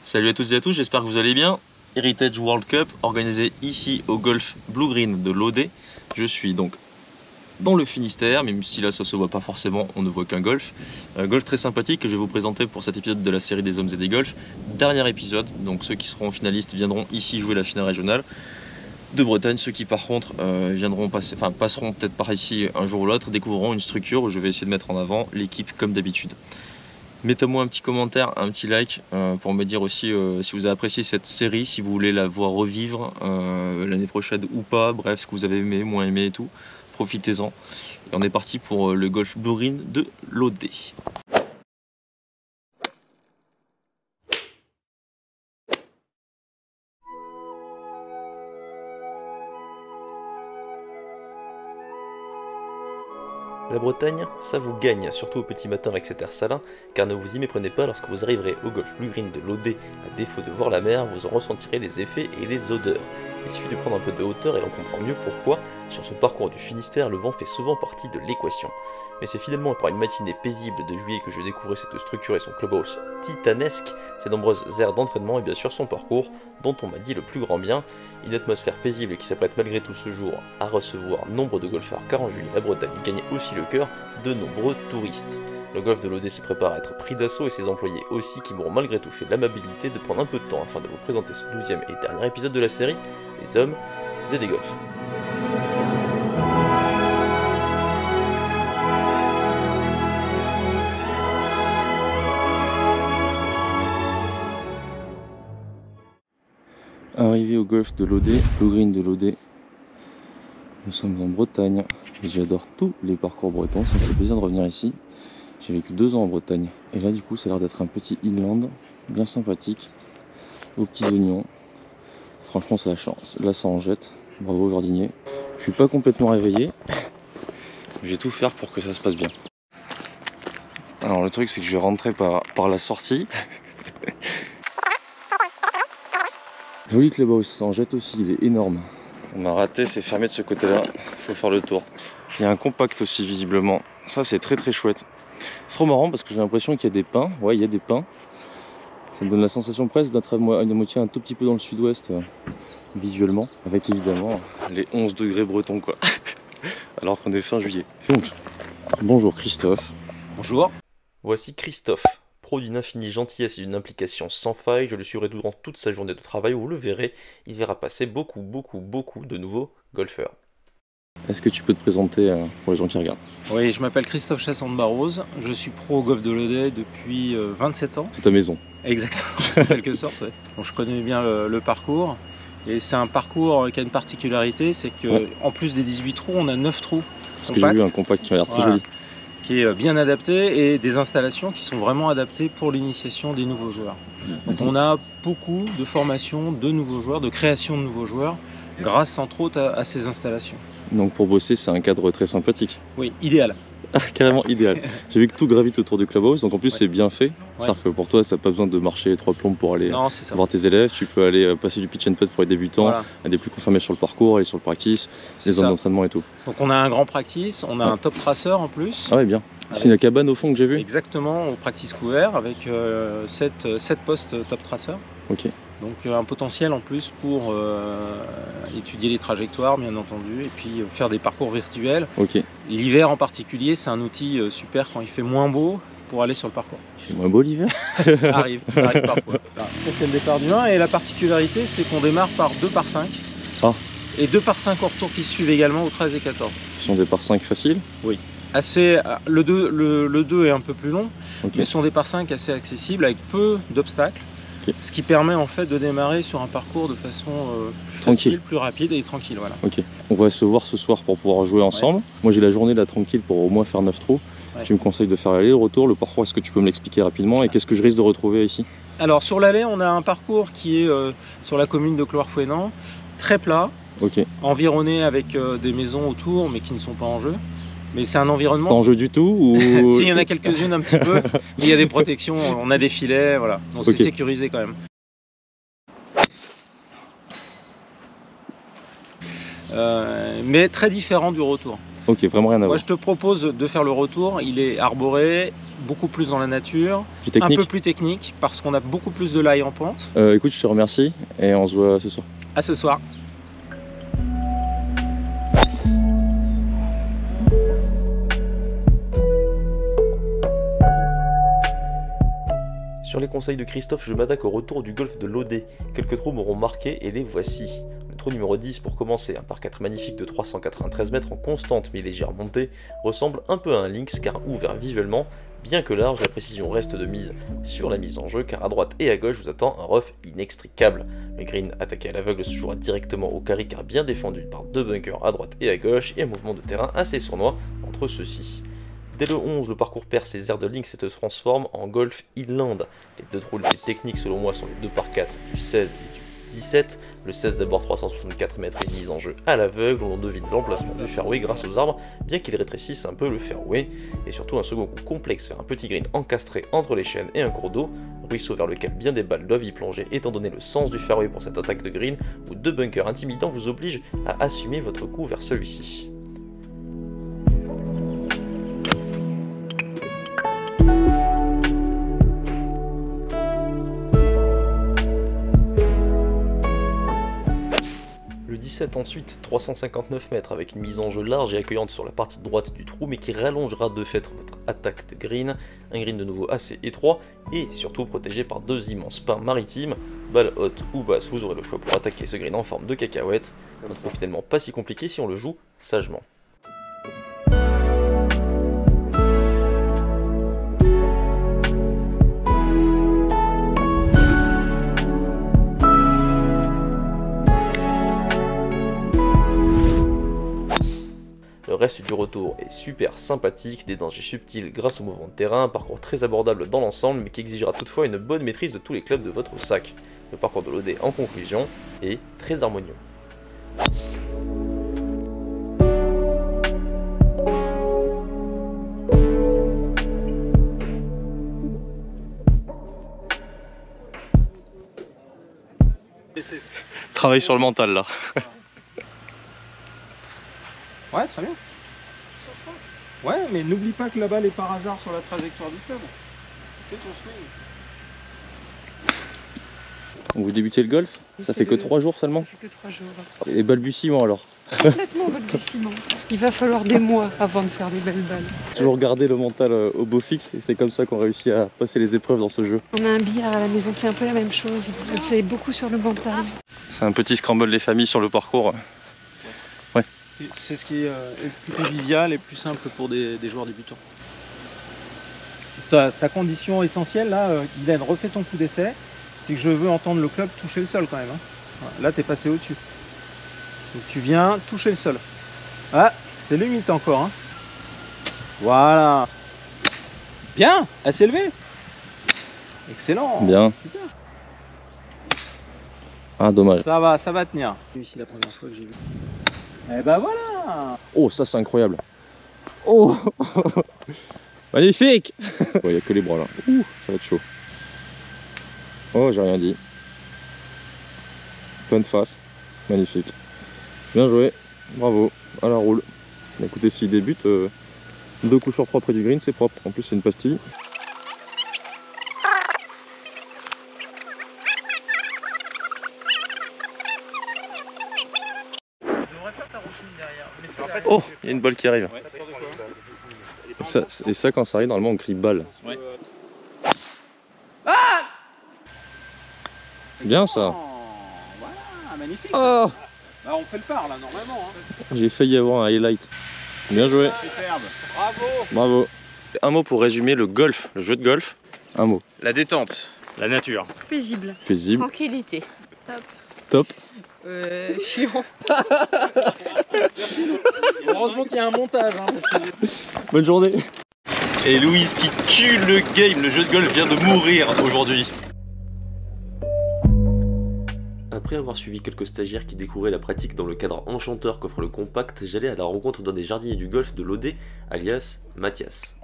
Salut à toutes et à tous, j'espère que vous allez bien. Heritage World Cup organisé ici au golf Blue Green de l'Audet. Je suis donc dans le Finistère, même si là ça se voit pas forcément, on ne voit qu'un golf. Golf très sympathique que je vais vous présenter pour cet épisode de la série des hommes et des golfs. Dernier épisode, donc ceux qui seront finalistes viendront ici jouer la finale régionale de Bretagne. Ceux qui par contre passeront peut-être par ici un jour ou l'autre, découvriront une structure où je vais essayer de mettre en avant l'équipe comme d'habitude. Mettez-moi un petit commentaire, un petit like pour me dire aussi si vous avez apprécié cette série, si vous voulez la voir revivre l'année prochaine ou pas, bref, ce que vous avez aimé, moins aimé et tout. Profitez-en. Et on est parti pour le golf Blue Green de l'Audet. La Bretagne, ça vous gagne, surtout au petit matin avec cet air salin, car ne vous y méprenez pas lorsque vous arriverez au golf Blue Green de l'Audet. À défaut de voir la mer, vous en ressentirez les effets et les odeurs. Il suffit de prendre un peu de hauteur et l'on comprend mieux pourquoi, sur ce parcours du Finistère, le vent fait souvent partie de l'équation. Mais c'est finalement après une matinée paisible de juillet que je découvrais cette structure et son clubhouse titanesque, ses nombreuses aires d'entraînement et bien sûr son parcours, dont on m'a dit le plus grand bien. Une atmosphère paisible qui s'apprête malgré tout ce jour à recevoir nombre de golfeurs, car en juillet la Bretagne gagne aussi le cœur de nombreux touristes. Le golf de l'Audet se prépare à être pris d'assaut et ses employés aussi, qui m'auront malgré tout fait l'amabilité de prendre un peu de temps afin de vous présenter ce 12e et dernier épisode de la série, des hommes et des golfs. Arrivé au golf de l'Audet, Blue Green de l'Audet. Nous sommes en Bretagne et j'adore tous les parcours bretons, ça me fait plaisir de revenir ici. J'ai vécu 2 ans en Bretagne et là du coup ça a l'air d'être un petit inland bien sympathique, aux petits oignons. Franchement c'est la chance, là ça en jette, bravo aux jardiniers. Je suis pas complètement réveillé, je vais tout faire pour que ça se passe bien. Alors le truc c'est que je vais rentrer par la sortie. Joli clubhouse, ça en jette aussi, il est énorme. On a raté, c'est fermé de ce côté-là, il faut faire le tour. Il y a un compact aussi visiblement, ça c'est très très chouette. C'est trop marrant parce que j'ai l'impression qu'il y a des pins, ouais il y a des pins. Ça me donne la sensation presque d'être à moitié un tout petit peu dans le sud-ouest visuellement, avec évidemment les 11 degrés bretons quoi, alors qu'on est fin juillet. Donc, bonjour Christophe. Bonjour. Voici Christophe. Pro d'une infinie gentillesse et d'une implication sans faille, je le suivrai durant toute sa journée de travail où vous le verrez, il verra passer beaucoup de nouveaux golfeurs. Est-ce que tu peux te présenter pour les gens qui regardent? Oui, je m'appelle Christophe Chasson de Barroze, je suis pro au golf de l'Audet depuis 27 ans. C'est ta maison? Exactement, en quelque sorte. Ouais. Bon, je connais bien le parcours et c'est un parcours qui a une particularité, c'est que ouais. En plus des 18 trous, on a 9 trous. Parce que j'ai vu un compact qui a l'air très joli. Qui est bien adapté et des installations qui sont vraiment adaptées pour l'initiation des nouveaux joueurs. Donc on a beaucoup de formation de nouveaux joueurs, de création de nouveaux joueurs, grâce entre autres à ces installations. Donc pour bosser, c'est un cadre très sympathique. Oui, idéal. Carrément idéal. J'ai vu que tout gravite autour du clubhouse, donc en plus c'est bien fait. C'est-à-dire que pour toi, ça n'a pas besoin de marcher 3 plombes pour aller voir tes élèves. Tu peux aller passer du pitch and putt pour les débutants, à des plus confirmés sur le parcours, aller sur le practice, des zones d'entraînement et tout. Donc on a un grand practice, on a un top tracer en plus. Ah ouais, bien. C'est une cabane au fond que j'ai vu. Exactement, au practice couvert avec 7 postes top tracer. Ok. Donc un potentiel en plus pour étudier les trajectoires bien entendu et puis faire des parcours virtuels. Ok. L'hiver en particulier, c'est un outil super quand il fait moins beau pour aller sur le parcours. Il fait moins beau l'hiver? Ça arrive parfois. Ça c'est le départ du 1 et la particularité c'est qu'on démarre par 2 par 5. Ah. Et 2 par 5 au retour qui suivent également au 13 et 14. Qui sont des par 5 faciles? Oui. Le 2 est un peu plus long, mais ce sont des par 5 assez accessibles avec peu d'obstacles. Ce qui permet en fait de démarrer sur un parcours de façon facile, plus rapide et tranquille. Voilà. Ok. On va se voir ce soir pour pouvoir jouer ensemble. Moi j'ai la journée là tranquille pour au moins faire 9 trous. Tu me conseilles de faire l'aller, le retour, le parcours, est-ce que tu peux me l'expliquer rapidement et qu'est-ce que je risque de retrouver ici? Alors sur l'aller, on a un parcours qui est sur la commune de Cloire-Fouesnant, très plat, environné avec des maisons autour mais qui ne sont pas en jeu. Mais c'est un environnement. Pas en jeu du tout ou... Si, il y en a quelques-unes un petit peu, mais il y a des protections, on a des filets, voilà. Donc c'est sécurisé quand même. Mais très différent du retour. Ok, vraiment rien à voir. Moi je te propose de faire le retour, il est arboré, beaucoup plus dans la nature, Plus technique. un peu plus technique parce qu'on a beaucoup plus de l'ail en pente. Écoute, je te remercie et on se voit ce soir. À ce soir. Sur les conseils de Christophe, je m'attaque au retour du golf de l'Odé. Quelques trous m'auront marqué et les voici. Le trou numéro 10 pour commencer, un par 4 magnifique de 393 mètres en constante mais légère montée, ressemble un peu à un Lynx car ouvert visuellement, bien que large, la précision reste de mise sur la mise en jeu car à droite et à gauche vous attend un rough inextricable. Le green attaqué à l'aveugle se jouera directement au carré car bien défendu par 2 bunkers à droite et à gauche et un mouvement de terrain assez sournois entre ceux-ci. Dès le 11, le parcours perd ses airs de Lynx et se transforme en golf inland. Les deux trous les plus techniques selon moi sont les 2 par 4 du 16 et du 17. Le 16 d'abord 364 mètres et mise en jeu à l'aveugle où l'on devine l'emplacement du fairway grâce aux arbres, bien qu'il rétrécisse un peu le fairway. Et surtout un second coup complexe vers un petit green encastré entre les chênes et un cours d'eau, ruisseau vers lequel bien des balles doivent y plonger étant donné le sens du fairway pour cette attaque de green, où 2 bunkers intimidants vous obligent à assumer votre coup vers celui-ci. Ensuite 359 mètres avec une mise en jeu large et accueillante sur la partie droite du trou mais qui rallongera de fait votre attaque de green, un green de nouveau assez étroit et surtout protégé par 2 immenses pins maritimes, balle haute ou basse vous aurez le choix pour attaquer ce green en forme de cacahuète, un trou finalement pas si compliqué si on le joue sagement. Le reste du retour est super sympathique, des dangers subtils grâce au mouvement de terrain, un parcours très abordable dans l'ensemble mais qui exigera toutefois une bonne maîtrise de tous les clubs de votre sac. Le parcours de l'Odé en conclusion est très harmonieux. Travaille sur le mental là. Ouais, très bien. Ouais, mais n'oublie pas que la balle est par hasard sur la trajectoire du club. Fais ton swing. Vous débutez le golf? Ça fait que 3 jours seulement? Ça fait que 3 jours. Et balbutiement alors? Complètement balbutiement. Il va falloir des mois avant de faire des belles balles. Toujours garder le mental au beau fixe et c'est comme ça qu'on réussit à passer les épreuves dans ce jeu. On a un billard à la maison, c'est un peu la même chose. C'est beaucoup sur le mental. C'est un petit scramble des familles sur le parcours. Ouais. C'est ce qui est le plus convivial et plus simple pour des joueurs débutants. Ta condition essentielle là, Guylaine, refais ton coup d'essai, c'est que je veux entendre le club toucher le sol quand même. Hein. Voilà, là tu es passé au-dessus. Donc tu viens toucher le sol. Ah, c'est limite encore. Hein. Voilà. Bien, assez élevé. Excellent. Bien. Super. Ah dommage. Ça va tenir. C'est ici la première fois que j'ai vu. Eh ben voilà. Oh ça c'est incroyable. Oh magnifique. Il n'y a que les bras là. Ouh, ça va être chaud. Oh j'ai rien dit. Pleine face. Magnifique. Bien joué. Bravo. À la roule. Bah, écoutez s'il débute, 2 coups sur 3 près du green c'est propre. En plus c'est une pastille. Oh, il y a une balle qui arrive. Et ça, quand ça arrive, normalement, on crie balle. Ouais. Ah bien ça. Voilà, magnifique. Oh Bah, on fait le par là, normalement. Hein. j'ai failli avoir un highlight. Bien joué. Superbe. Bravo. Bravo. Un mot pour résumer le golf, le jeu de golf. Un mot. La détente. La nature. Paisible. Paisible. Tranquillité. Top. Top. Chiant. Heureusement qu'il y a un montage. Hein, parce que... Bonne journée. Et Louise qui tue le game, le jeu de golf vient de mourir aujourd'hui. Après avoir suivi quelques stagiaires qui découvraient la pratique dans le cadre enchanteur qu'offre le compact, j'allais à la rencontre d'un des jardiniers du golf de l'Odé, alias Mathias.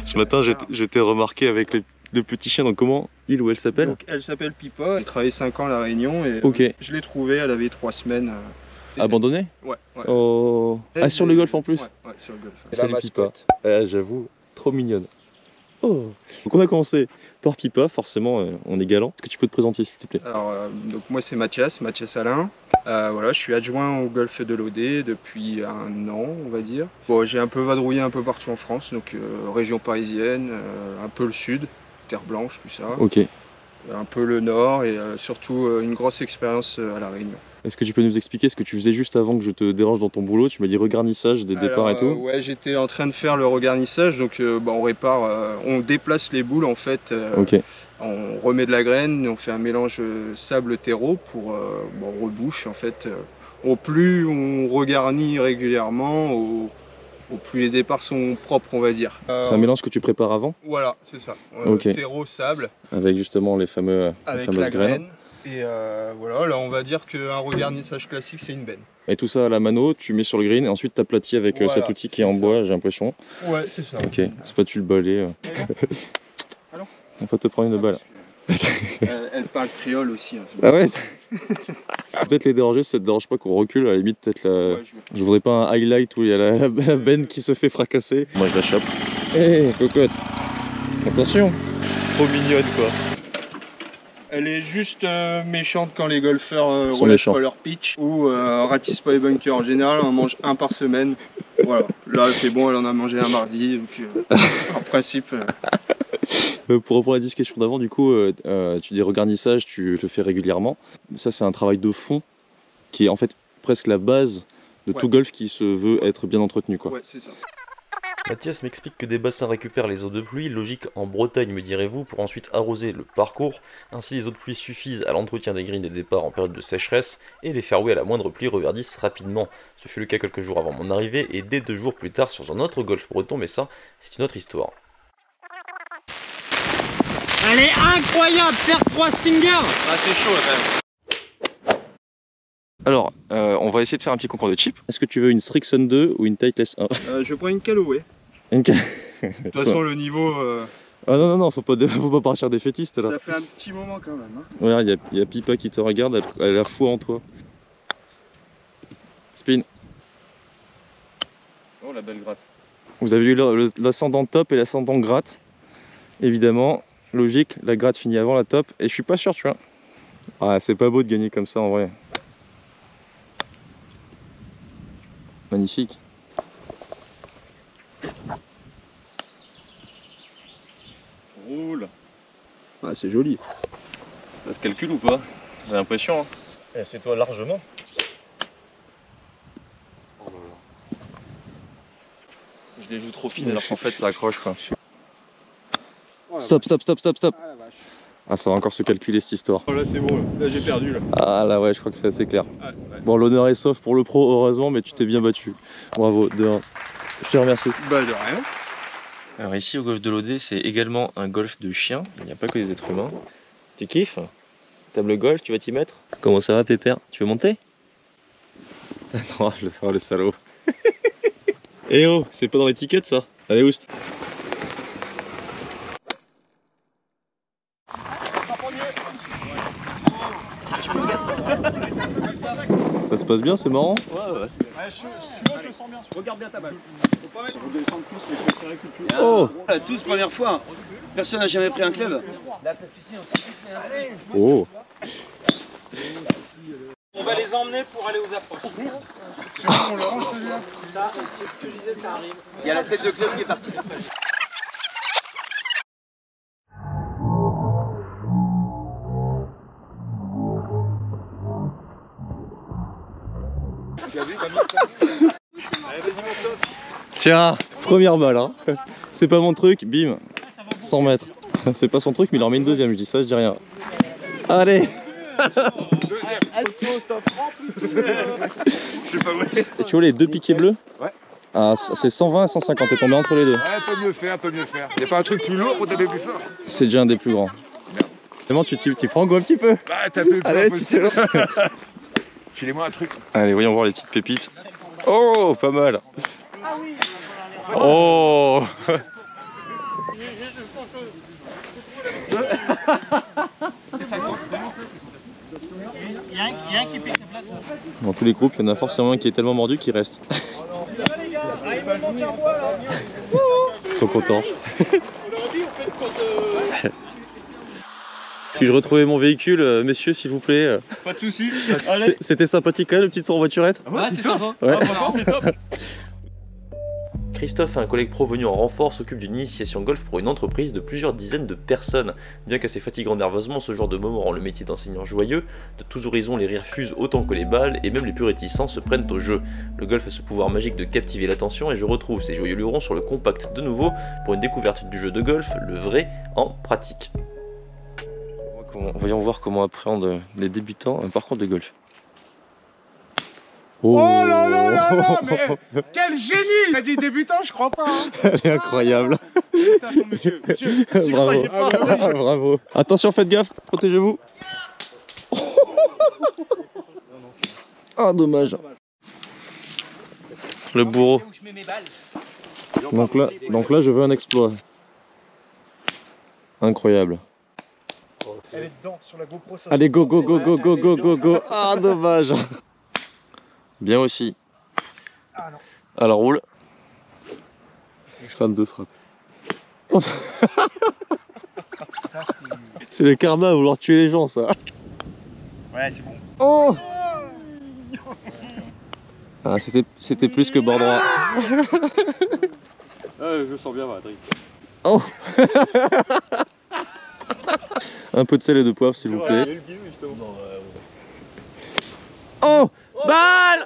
Ce matin, je t'ai remarqué avec le petit chien, donc comment il ou elle s'appelle? Donc elle s'appelle Pipa, elle travaillait 5 ans à La Réunion et ok. Je l'ai trouvée, elle avait 3 semaines Abandonné? Ouais. Oh. Ah, sur le golf en plus? Ouais, sur le golf. Salut Pipa. J'avoue, trop mignonne. Oh. Donc on a commencé par Pipa, forcément on est galant. Est-ce que tu peux te présenter s'il te plaît? Alors, donc moi c'est Mathias Alain. Voilà, je suis adjoint au golf de l'Audet depuis 1 an, on va dire. Bon, j'ai un peu vadrouillé un peu partout en France, donc région parisienne, un peu le sud, Terre Blanche, tout ça. Ok. Un peu le nord et surtout une grosse expérience à La Réunion. Est-ce que tu peux nous expliquer ce que tu faisais juste avant que je te dérange dans ton boulot? Tu m'as dit regarnissage des départs et tout. Ouais, j'étais en train de faire le regarnissage, donc on répare, on déplace les boules en fait. Ok. On remet de la graine, on fait un mélange sable-terreau pour on rebouche en fait. Au plus on regarnit régulièrement, au plus les départs sont propres, on va dire. C'est un mélange que tu prépares avant? Voilà, c'est ça. Ok. Terreau, sable. Avec justement les fameuses graines. Et voilà, là on va dire qu'un regarnissage classique c'est une benne. Et tout ça à la mano, tu mets sur le green et ensuite tu aplatis avec Voilà, cet outil qui est en bois, j'ai l'impression. Ouais, c'est ça. Ok, spatule balai. Alors On peut te prendre une balle. Elle parle créole aussi. Hein, ah ouais. Peut-être les déranger si ça te dérange pas qu'on recule, à la limite peut-être la... Ouais, je voudrais pas un highlight où il y a la benne qui se fait fracasser. Moi je la chope. Hé cocotte, attention. Trop mignonne quoi. Elle est juste méchante quand les golfeurs sont relâchent méchants. pas leur pitch ou ratissent pas les bunkers. En général, on en mange un par semaine. Voilà. Là, c'est bon, elle en a mangé un mardi. Donc, en principe. Pour reprendre la discussion d'avant, du coup, tu dis regarnissage, tu le fais régulièrement. Ça, c'est un travail de fond qui est en fait presque la base de tout golf qui se veut être bien entretenu, quoi. Ouais, c'est ça. Mathias m'explique que des bassins récupèrent les eaux de pluie, logique en Bretagne me direz-vous, pour ensuite arroser le parcours. Ainsi les eaux de pluie suffisent à l'entretien des greens et des départs en période de sécheresse, et les fairways à la moindre pluie reverdissent rapidement. Ce fut le cas quelques jours avant mon arrivée, et dès 2 jours plus tard sur un autre golf breton, mais ça, c'est une autre histoire. Elle est incroyable, faire 3 stingers. Ah, c'est chaud quand même. Alors, on va essayer de faire un petit concours de chips. Est-ce que tu veux une Strixon 2 ou une Titleist 1? Je prends une Callaway. De toute façon, le niveau. Ah non, faut pas partir des fétistes là. Ça fait un petit moment quand même. Hein. Regarde, il y a Pipa qui te regarde, elle a la foi en toi. Spin. Oh la belle gratte. Vous avez eu l'ascendant top et l'ascendant gratte. Évidemment, logique, la gratte finit avant la top. Et je suis pas sûr, tu vois. Ah, c'est pas beau de gagner comme ça en vrai. Magnifique. Roule. Ah, c'est joli. Ça se calcule ou pas? J'ai l'impression. Hein. Et c'est toi largement. Oh là là. Je les joue trop fine alors qu'en fait ça accroche quoi. Stop. Ah ça va encore se calculer cette histoire. Oh, là c'est bon, là j'ai perdu là. Ah là ouais je crois que c'est assez clair. Ouais. Bon l'honneur est sauf pour le pro heureusement mais tu t'es bien battu. Bravo, de 1. Je te remercie. Bah de rien. Alors ici au golf de l'Audet c'est également un golf de chiens, il n'y a pas que des êtres humains. Tu kiffes? Table golf, tu vas t'y mettre? Comment ça va Pépère? Tu veux monter? Attends, je vais faire le salaud. Eh oh, c'est pas dans l'étiquette ça? Allez oust. Ça se passe bien, c'est marrant? Ouais. Je le sens bien. Regarde bien ta balle. Faut pas mettre. Oh! La 12 première fois. Personne n'a jamais pris un club. Oh! On va les emmener pour aller aux approches. Ça, c'est ce que je disais, ça arrive. Il y a la tête de club qui est partie. Tu as vu comme allez, vas-y, mon top. Tiens, première balle, hein. C'est pas mon truc, bim, 100 mètres. C'est pas son truc, mais il en met une deuxième, je dis ça, je dis rien. Allez! Et tu vois les 2 piquets bleus? Ouais. Ah, c'est 120 et 150, t'es tombé entre les 2. Ouais, peut mieux faire. Y'a pas un truc plus lourd pour taper plus fort? C'est déjà un des plus grands. Vraiment, tu t'y prends go un petit peu? Bah, taper plus Allez, tu t'es lancé. Filez-moi un truc. Allez, voyons voir les petites pépites. Oh, pas mal. Oh. Il y a un qui pique la place. Dans tous les groupes, il y en a forcément un qui est tellement mordu qu'il reste. Ils sont contents. Puis-je retrouver mon véhicule, messieurs, s'il vous plaît? Pas de soucis. C'était sympathique quand même, le petit tour en voiturette? Ah, c'est sympa. Ouais. C'est top. Christophe, un collègue pro venu en renfort, s'occupe d'une initiation golf pour une entreprise de plusieurs dizaines de personnes. Bien qu'assez fatigant nerveusement, ce genre de moment rend le métier d'enseignant joyeux. De tous horizons, les rires fusent autant que les balles, et même les plus réticents se prennent au jeu. Le golf a ce pouvoir magique de captiver l'attention, et je retrouve ces joyeux lurons sur le compact de nouveau pour une découverte du jeu de golf, le vrai, en pratique. Voyons voir comment appréhendent les débutants un parcours de golf. Oh là là là là, mais quel génie! T'as dit débutant, je crois pas. Hein. Elle est incroyable. Félicitations, monsieur. J'y Bravo. croyais pas. Bravo. Attention, faites gaffe, protégez-vous. Ah, dommage. Le bourreau. Donc là, je veux un exploit. Incroyable. Elle est dedans, sur la GoPro. Ça Allez, go, go, go, go, go, go, go, go. Ah, dommage. Bien aussi. Alors, roule. Fan de frappe. C'est le karma à vouloir tuer les gens, ça. Ouais, c'est bon. Oh! Ah, c'était plus que bord droit. Je le sens bien, Patrick. Oh! Un peu de sel et de poivre, s'il vous plaît. Oh! Balle!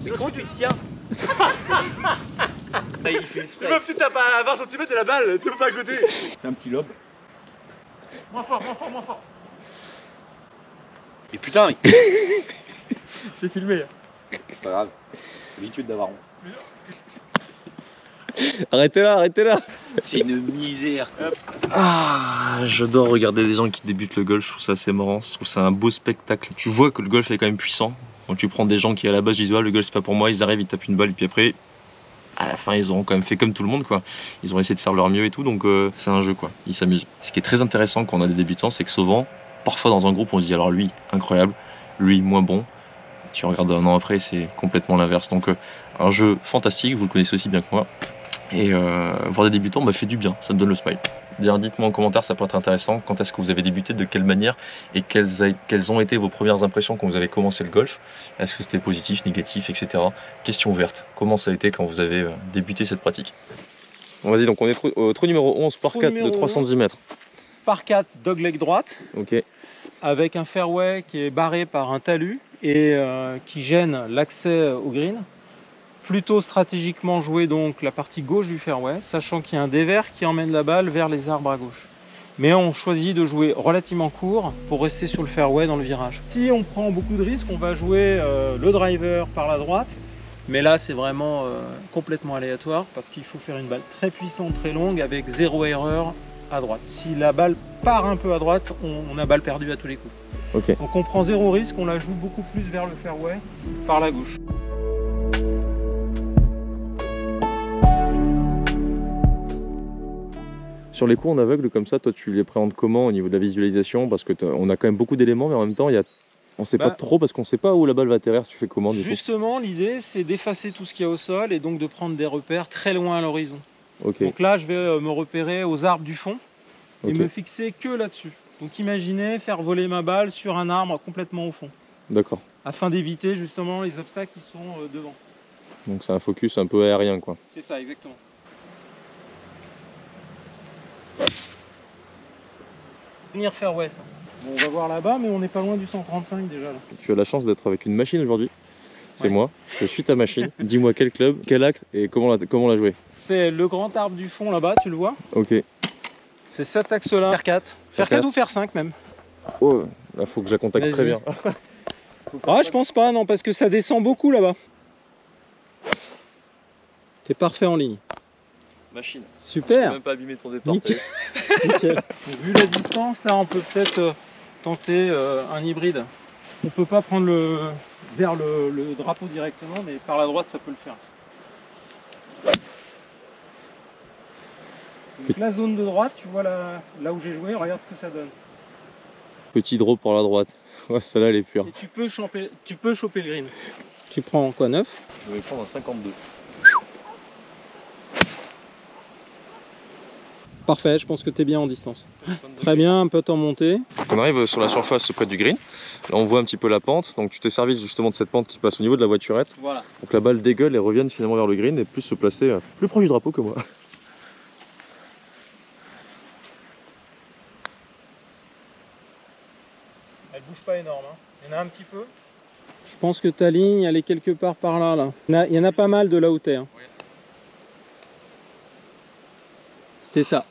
Mais comment tu te tiens? Il fait exprès. Tu tapes à 20 cm de la balle, tu peux pas à côté. C'est un petit lobe. Moins fort, moins fort, moins fort. Et putain, j'ai filmé. C'est pas grave, j'ai l'habitude d'avoir honte. Arrêtez là, arrêtez là! C'est une misère. Ah, j'adore regarder des gens qui débutent le golf, je trouve ça assez marrant, je trouve ça un beau spectacle. Tu vois que le golf est quand même puissant. Quand tu prends des gens qui à la base disent ah, le golf c'est pas pour moi, ils arrivent, ils tapent une balle et puis après, à la fin ils auront quand même fait comme tout le monde quoi. Ils ont essayé de faire leur mieux et tout, donc c'est un jeu quoi, ils s'amusent. Ce qui est très intéressant quand on a des débutants, c'est que souvent, parfois dans un groupe on se dit alors lui, incroyable, lui, moins bon. Tu regardes un an après, c'est complètement l'inverse. Donc un jeu fantastique, vous le connaissez aussi bien que moi. Et voir des débutants fait du bien, ça me donne le smile. D'ailleurs, dites-moi en commentaire, ça peut être intéressant. Quand est-ce que vous avez débuté, de quelle manière et quelles ont été vos premières impressions quand vous avez commencé le golf? Est-ce que c'était positif, négatif, etc. Question ouverte. Comment ça a été quand vous avez débuté cette pratique? Bon, vas-y, donc on est au trou numéro 11 par 4 de 310 mètres. Par 4, dogleg droite, Ok. avec un fairway qui est barré par un talus et qui gêne l'accès au green. Plutôt stratégiquement jouer donc la partie gauche du fairway, sachant qu'il y a un dévers qui emmène la balle vers les arbres à gauche. Mais on choisit de jouer relativement court pour rester sur le fairway dans le virage. Si on prend beaucoup de risques, on va jouer le driver par la droite, mais là c'est vraiment complètement aléatoire parce qu'il faut faire une balle très puissante, très longue avec zéro erreur à droite. Si la balle part un peu à droite, on a balle perdue à tous les coups. Ok. Donc on prend zéro risque, on la joue beaucoup plus vers le fairway par la gauche. Sur les coups en aveugle comme ça, toi tu les préhendes comment au niveau de la visualisation? Parce que on a quand même beaucoup d'éléments, mais en même temps on sait pas trop parce qu'on sait pas où la balle va atterrir. Tu fais comment du coup? Justement, l'idée c'est d'effacer tout ce qu'il y a au sol et donc de prendre des repères très loin à l'horizon. Ok. Donc là je vais me repérer aux arbres du fond et Ok. me fixer que là-dessus. Donc imaginez faire voler ma balle sur un arbre complètement au fond, D'accord. afin d'éviter justement les obstacles qui sont devant. Donc c'est un focus un peu aérien quoi. C'est ça, exactement. Venir fairway ça. Bon, on va voir là-bas, mais on n'est pas loin du 135 déjà là. Tu as la chance d'être avec une machine aujourd'hui. C'est Ouais. moi, je suis ta machine. Dis-moi quel club, quel axe et comment la jouer. C'est le grand arbre du fond là-bas, tu le vois? Ok. C'est cet axe-là. Faire 4. Faire 4 ou faire 5 même. Oh, là faut que je la contacte très Vas-y. bien. Ah, je pense pas, non, parce que ça descend beaucoup là-bas. T'es parfait en ligne. Machine. Super. Même pas abîmer ton départ. Nickel. Nickel. Donc, vu la distance, là, on peut peut-être tenter un hybride. On peut pas prendre vers le drapeau directement, mais par la droite, ça peut le faire. Donc, la zone de droite, tu vois là où j'ai joué, regarde ce que ça donne. Petit draw pour la droite. Ouais, celle-là elle est pure. Et tu peux choper le green. Tu prends quoi, 9? Je vais prendre un 52. Parfait, je pense que tu es bien en distance. Très bien, un peu en montée. On arrive sur la surface près du green. Là on voit un petit peu la pente. Donc tu t'es servi justement de cette pente qui passe au niveau de la voiturette. Voilà. Donc la balle dégueule et revient finalement vers le green et plus se placer plus proche du drapeau que moi. Elle bouge pas énorme, hein. Il y en a un petit peu. Je pense que ta ligne, elle est quelque part par là. Il y en a pas mal de là où t'es. Hein. Oui. C'était ça.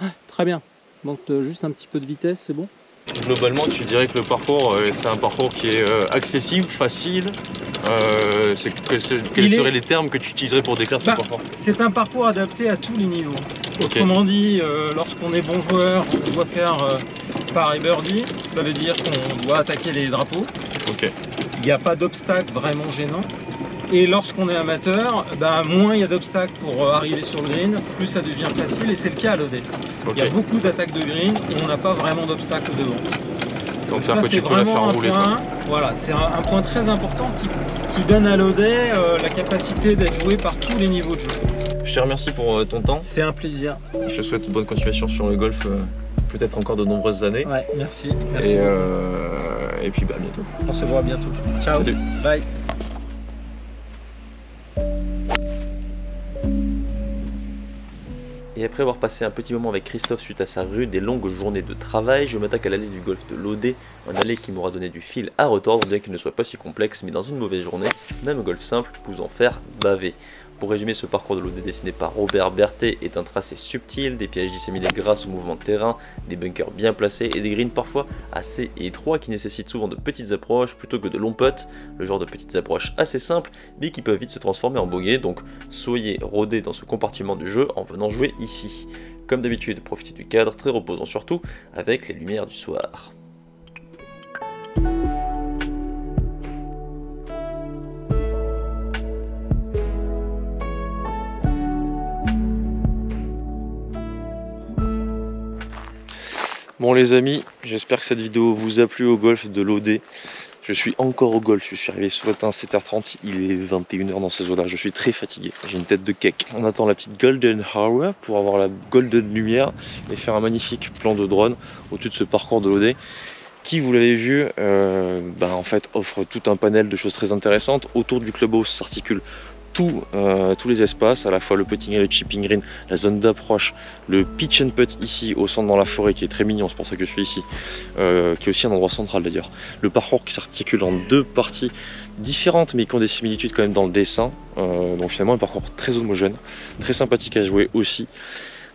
Ah, très bien. Donc juste un petit peu de vitesse, c'est bon. Globalement, tu dirais que le parcours, c'est un parcours qui est accessible, facile. Quels seraient les termes que tu utiliserais pour décrire ton parcours? C'est un parcours adapté à tous les niveaux. Okay. Autrement dit, lorsqu'on est bon joueur, on doit faire par et birdie. Ça veut dire qu'on doit attaquer les drapeaux. Okay. Il n'y a pas d'obstacle vraiment gênant. Et lorsqu'on est amateur, moins il y a d'obstacles pour arriver sur le green, plus ça devient facile, et c'est le cas à l'OD. Okay. Il y a beaucoup d'attaques de green où on n'a pas vraiment d'obstacles devant. Donc ça, c'est vraiment un point, voilà, c'est un point très important qui donne à l'OD la capacité d'être joué par tous les niveaux de jeu. Je te remercie pour ton temps. C'est un plaisir. Je te souhaite une bonne continuation sur le golf, peut-être encore de nombreuses années. Ouais, merci. Et puis à bientôt. On se voit bientôt. Ciao. Salut. Bye. Et après avoir passé un petit moment avec Christophe suite à sa rude et longue journée de travail, je m'attaque à l'allée du golf de l'OD, un allée qui m'aura donné du fil à retordre bien qu'il ne soit pas si complexe, mais dans une mauvaise journée, même un golf simple peut en faire baver. Pour résumer, ce parcours de l'OD dessiné par Robert Berthet est un tracé subtil, des pièges disséminés grâce au mouvement de terrain, des bunkers bien placés et des greens parfois assez étroits qui nécessitent souvent de petites approches plutôt que de longs putts, le genre de petites approches assez simples mais qui peuvent vite se transformer en bogey, donc soyez rodés dans ce compartiment du jeu en venant jouer ici. Comme d'habitude, profitez du cadre, très reposant surtout, avec les lumières du soir. Bon les amis, j'espère que cette vidéo vous a plu au golf de l'OD. Je suis encore au golf, je suis arrivé ce matin à 7h30, il est 21h dans ces eaux-là, je suis très fatigué, j'ai une tête de cake. On attend la petite golden hour pour avoir la golden lumière et faire un magnifique plan de drone au-dessus de ce parcours de l'OD qui, vous l'avez vu, en fait offre tout un panel de choses très intéressantes. Autour du clubhouse s'articule tous les espaces, à la fois le putting et le chipping green, la zone d'approche, le pitch and putt ici au centre dans la forêt qui est très mignon, c'est pour ça que je suis ici, qui est aussi un endroit central d'ailleurs. Le parcours qui s'articule en deux parties différentes mais qui ont des similitudes quand même dans le dessin, donc finalement un parcours très homogène, très sympathique à jouer aussi.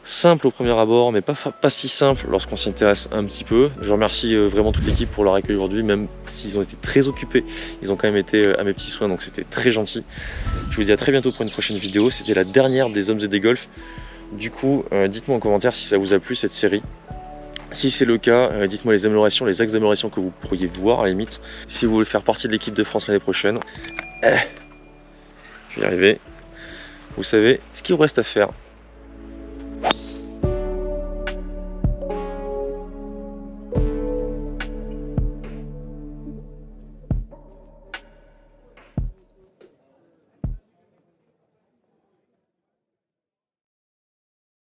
Simple au premier abord, mais pas si simple lorsqu'on s'y intéresse un petit peu. Je remercie vraiment toute l'équipe pour leur accueil aujourd'hui, même s'ils ont été très occupés. Ils ont quand même été à mes petits soins, donc c'était très gentil. Je vous dis à très bientôt pour une prochaine vidéo. C'était la dernière des hommes et des golfs. Du coup, dites-moi en commentaire si ça vous a plu cette série. Si c'est le cas, dites-moi les améliorations, les axes d'amélioration que vous pourriez voir à la limite. Si vous voulez faire partie de l'équipe de France l'année prochaine, je vais y arriver. Vous savez ce qu'il vous reste à faire.